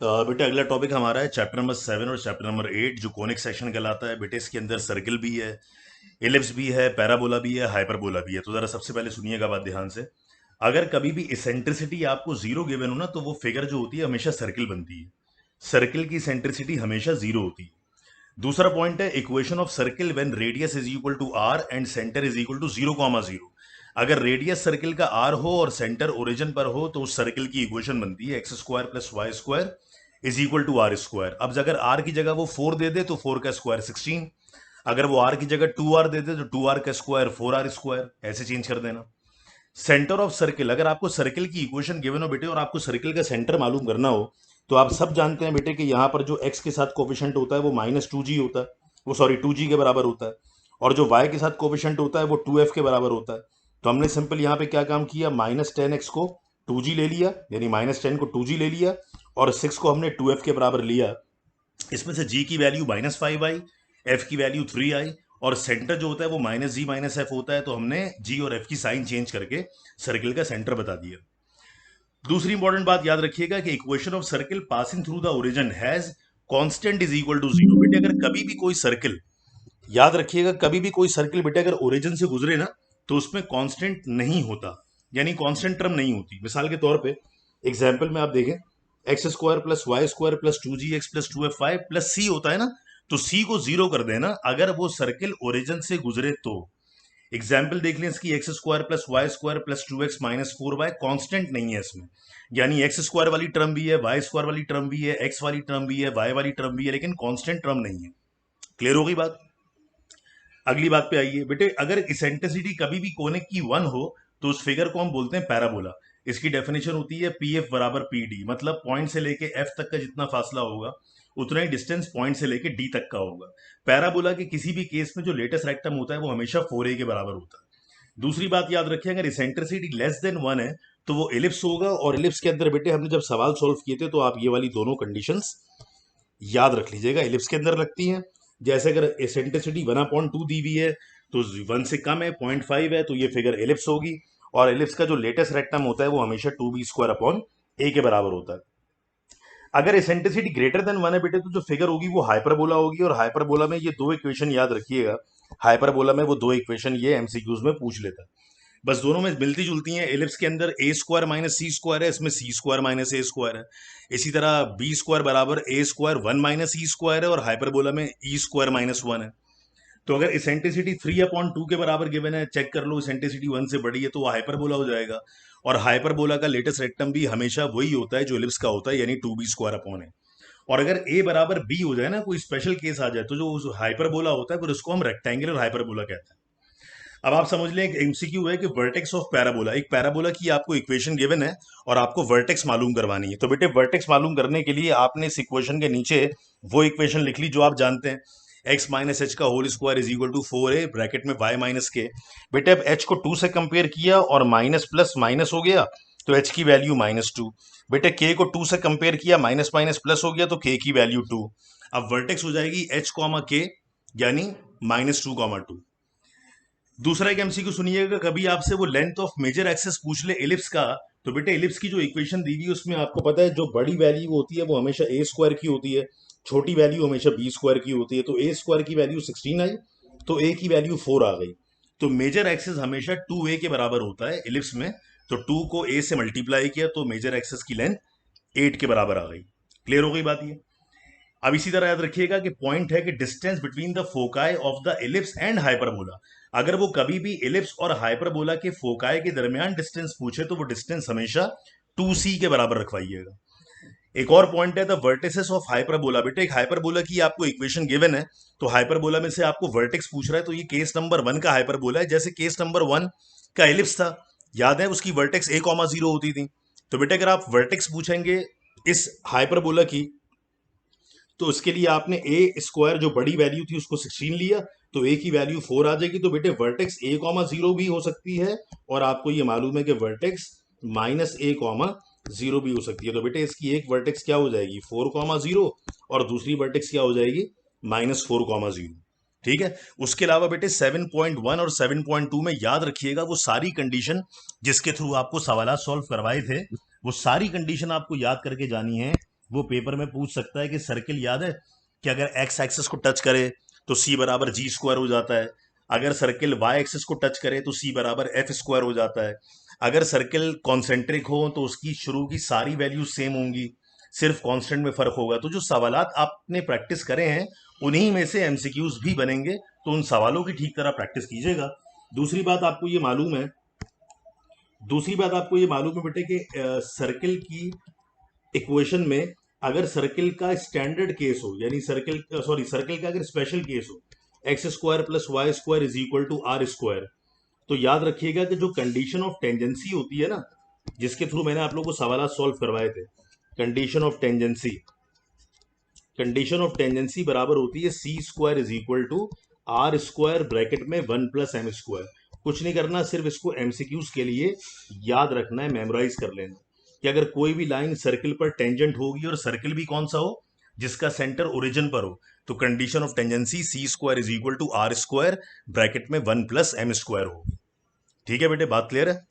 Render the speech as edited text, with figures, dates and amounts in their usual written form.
बेटे अगला टॉपिक हमारा है चैप्टर नंबर 7 और चैप्टर नंबर 8 जो कोनिक सेक्शन कहलाता है। बेटे इसके अंदर सर्किल भी है, एलिप्स भी है, पैराबोला भी है, हाइपरबोला भी है। तो जरा सबसे पहले सुनिएगा बात ध्यान से। अगर कभी भी इसेंट्रिसिटी आपको जीरो गिवन हो ना, तो वो फिगर जो होती है हमेशा सर्किल बनती है। सर्किल की इसेंट्रिसिटी हमेशा जीरो होती है। दूसरा पॉइंट है equation of circle when radius is equal to r and centre is equal to 0,0। अगर रेडियस सर्किल का आर हो और सेंटर ओरिजिन पर हो तो उस सर्किल की इक्वेशन बनती है x square plus y square is equal to r square. अब अगर आर की जगह वो 4 दे दे तो 4 का स्क्वायर 16। अगर वो आर की जगह 2 आर दे दे तो 2 आर का स्क्वायर 4 आर स्क्वायर, ऐसे चेंज कर देना। सेंटर ऑफ सर्किल, अगर आपको सर्किल की इक्वेशन गिवन हो बेटे और आपको सर्किल का सेंटर मालूम करना हो, तो आप सब जानते हैं बेटे कि यहाँ पर जो एक्स के साथ कोफिशिएंट होता है वो -2g होता है, वो सॉरी 2g के बराबर होता है। और जो वाई के साथ कोफिशिएंट होता है वो 2f के बराबर होता है। तो हमने सिंपल यहाँ पे क्या काम किया, -10x को 2g ले लिया, यानी -10 को 2g ले लिया, और 6 को हमने 2f के बराबर लिया। इसमें से g की वैल्यू -5 आई, f की वैल्यू 3 आई, और सेंटर जो होता है वो -g-f होता है। तो हमने g और f की साइन चेंज करके सर्किल का सेंटर बता दिया। दूसरी इंपॉर्टेंट बात याद रखिएगा कि equation of circle passing through the origin has constant is equal to 0। बेटे अगर कभी भी कोई सर्किल, याद रखिएगा कभी भी कोई सर्किल बेटे अगर ओरिजिन से गुजरे ना, तो उसमें कांस्टेंट नहीं होता, यानी कांस्टेंट टर्म नहीं होती। मिसाल के तौर पे एग्जाम्पल में आप देखें, x square plus y square plus 2gx plus 2f5 plus c होता है ना, तो सी को जीरो कर देना अगर वो सर्किल ओरिजिन से गुजरे तो। एग्जाम्पल देख लें इसकी, x square plus y square plus 2x minus 4y constant नहीं है इसमें, यानी एक्स स्क्वायर वाली टर्म भी है, वाई स्क्वायर वाली टर्म भी है, एक्स वाली टर्म भी है, वाई वाली टर्म भी है, लेकिन कॉन्स्टेंट टर्म नहीं है। क्लियर हो गई बात? अगली बात पे आइए बेटे, अगर इसेंट्रिसिटी कभी भी कोनिक की 1 हो तो उस फिगर को हम बोलते हैं पैराबोला। इसकी डेफिनेशन होती है पी एफ बराबर पी डी, मतलब पॉइंट से लेके एफ तक का जितना फासला होगा उतना ही डिस्टेंस पॉइंट से लेके डी तक का होगा। पैराबोला के किसी भी केस में जो लेटेस्ट रेक्टम होता है वो हमेशा 4a के बराबर होता है। दूसरी बात याद रखिए, अगर इसेंट्रिसिटी लेस देन 1 है तो वो एलिप्स होगा, और एलिप्स के अंदर बेटे हमने जब सवाल सॉल्व किए थे तो आप ये वाली दोनों कंडीशंस याद रख लीजिएगा, एलिप्स के अंदर लगती हैं। जैसे अगर एसेंट्रिसिटी 1/2 दी हुई है तो 1 से कम है, 0.5 है, तो ये फिगर एलिप्स होगी। और एलिप्स का जो लेटेस्ट रेक्टम होता है वो हमेशा 2b² के बराबर होता है। अगर एसेंट्रिसिटी ग्रेटर देन 1 है बेटे तो जो फिगर होगी वो हाइपरबोला होगी, और हाइपरबोला में ये दो इक्वेशन याद रखिएगा, हाइपरबोला में वो दो इक्वेशन ये एमसीक्यूज में पूछ लेता है। बस दोनों में मिलती जुलती हैं। एलिप्स के अंदर ए स्क्वायर माइनस सी स्क्वायर है, इसमें सी स्क्वायर माइनस ए स्क्वायर है। इसी तरह बी स्क्वायर बराबर ए स्क्वायर 1 माइनस ई स्क्वायर है, और हाइपरबोला में ई स्क्वायर -1 है। तो अगर इसेंट्रिसिटी 3/2 के बराबर गिवन है, चेक कर लो इसेंट्रिसिटी 1 से बड़ी है तो वो हाइपरबोला हो जाएगा। और हाइपरबोला का लेटेस्ट रेक्टम भी हमेशा वही होता है जो एलिप्स का होता है, यानी 2b² है। और अगर a बराबर b हो जाए ना, कोई स्पेशल केस आ जाए, तो जो हाइपरबोला होता है फिर उसको हम रेक्टेंगुलर हाइपरबोला कहते हैं। अब आप समझ लें, एक एमसीक्यू है कि वर्टेक्स ऑफ पैराबोला, एक पैराबोला की आपको इक्वेशन गिवन है और आपको वर्टेक्स मालूम करवानी है। तो बेटे वर्टेक्स मालूम करने के लिए आपने इस इक्वेशन के नीचे वो इक्वेशन लिख ली जो आप जानते हैं, x माइनस एच का whole square is equal to 4a bracket में y माइनस के। बेटे अब h को 2 से कंपेयर किया और माइनस प्लस माइनस हो गया तो h की वैल्यू -2। बेटे k को 2 से कंपेयर किया, माइनस माइनस प्लस हो गया तो k की वैल्यू 2। अब वर्टेक्स हो जाएगी h कॉमा k, यानी -2,2। दूसरा एक एमसीक्यू सुनिएगा, कभी आपसे वो लेंथ ऑफ मेजर एक्सेस पूछ ले एलिप्स का, तो बेटे एलिप्स की जो इक्वेशन दी हुई है उसमें आपको पता है जो बड़ी वैल्यू होती है वो हमेशा ए स्क्वायर की होती है, छोटी वैल्यू हमेशा बी स्क्वायर की होती है। तो ए स्क्वायर की वैल्यू 16 आई तो ए की वैल्यू 4 आ गई। तो मेजर एक्सेस हमेशा 2a के बराबर होता है एलिप्स में, तो 2 को a से मल्टीप्लाई किया तो मेजर एक्सेस की लेंथ 8 के बराबर आ गई। क्लियर हो गई बात ये? अब इसी तरह याद रखिएगा कि पॉइंट है कि distance between the foci of the ellipse and hyperbola, अगर वो कभी भी एलिप्स और हाइपरबोला के फोकाई के दरमियान डिस्टेंस पूछे तो वो डिस्टेंस हमेशा 2c के बराबर रखवाइएगा। एक और पॉइंट है द वर्टिसेस ऑफ हाइपरबोला। बेटे एक हाइपरबोला की आपको इक्वेशन गिवन है, तो हाइपरबोला में से आपको वर्टेक्स पूछ रहा है, तो ये केस नंबर 1 का हाइपरबोला है। जैसे केस नंबर 1 का एलिप्स था, याद है उसकी वर्टेक्स a,0 होती थी। तो बेटे अगर आप वर्टेक्स पूछेंगे इस हाइपरबोला की, तो उसके लिए आपने ए स्क्वायर जो बड़ी वैल्यू थी उसको 16 लिया, तो ए की वैल्यू 4 आ जाएगी। तो बेटे वर्टेक्स a,0 भी हो सकती है, और आपको ये मालूम है कि वर्टेक्स -a,0 भी हो सकती है। तो बेटे इसकी एक वर्टेक्स क्या हो जाएगी 4,0, और दूसरी वर्टेक्स क्या हो जाएगी -4,0। ठीक है। उसके अलावा बेटे 7.1 और 7.2 में याद रखिएगा वो सारी कंडीशन जिसके थ्रू आपको सवाल सॉल्व करवाए थे, वो सारी कंडीशन आपको याद करके जानी है वो पेपर में पूछ सकता है कि सर्किल याद है कि अगर एक्स एक्सिस को टच करे तो सी बराबर जी स्क्वायर हो जाता है, अगर सर्किल वाई एक्सिस को टच करे तो सी बराबर एफ स्क्वायर हो जाता है, अगर सर्किल कॉन्सेंट्रिक हो तो उसकी शुरू की सारी वैल्यूज सेम होंगी, सिर्फ कांस्टेंट में फर्क होगा। तो जो सवालात आपने प्रैक्टिस करे हैं उन्हीं में से एमसीक्यूज भी बनेंगे, तो उन सवालों की ठीक तरह प्रैक्टिस कीजिएगा। दूसरी बात आपको ये मालूम है दूसरी बात आपको ये मालूम है बेटे कि सर्किल की इक्वेशन में अगर सर्किल का स्टैंडर्ड केस हो, यानी सर्किल का अगर स्पेशल केस हो, x square plus y square is equal to r square, तो याद रखिएगा कि जो कंडीशन ऑफ टेंजेंसी होती है ना, जिसके थ्रू मैंने आप लोगों को सवाल सॉल्व करवाए थे, कंडीशन ऑफ टेंजेंसी बराबर होती है c square is equal to r square bracket में 1 + m²। कुछ नहीं करना, सिर्फ इसको एमसीक्यूज के लिए याद रखना है, मेमोराइज कर लेना कि अगर कोई भी लाइन सर्किल पर टेंजेंट होगी और सर्किल भी कौन सा हो, जिसका सेंटर ओरिजिन पर हो, तो condition of tangency c square is equal to r square bracket में 1 + m² हो। ठीक है बेटे, बात क्लियर है?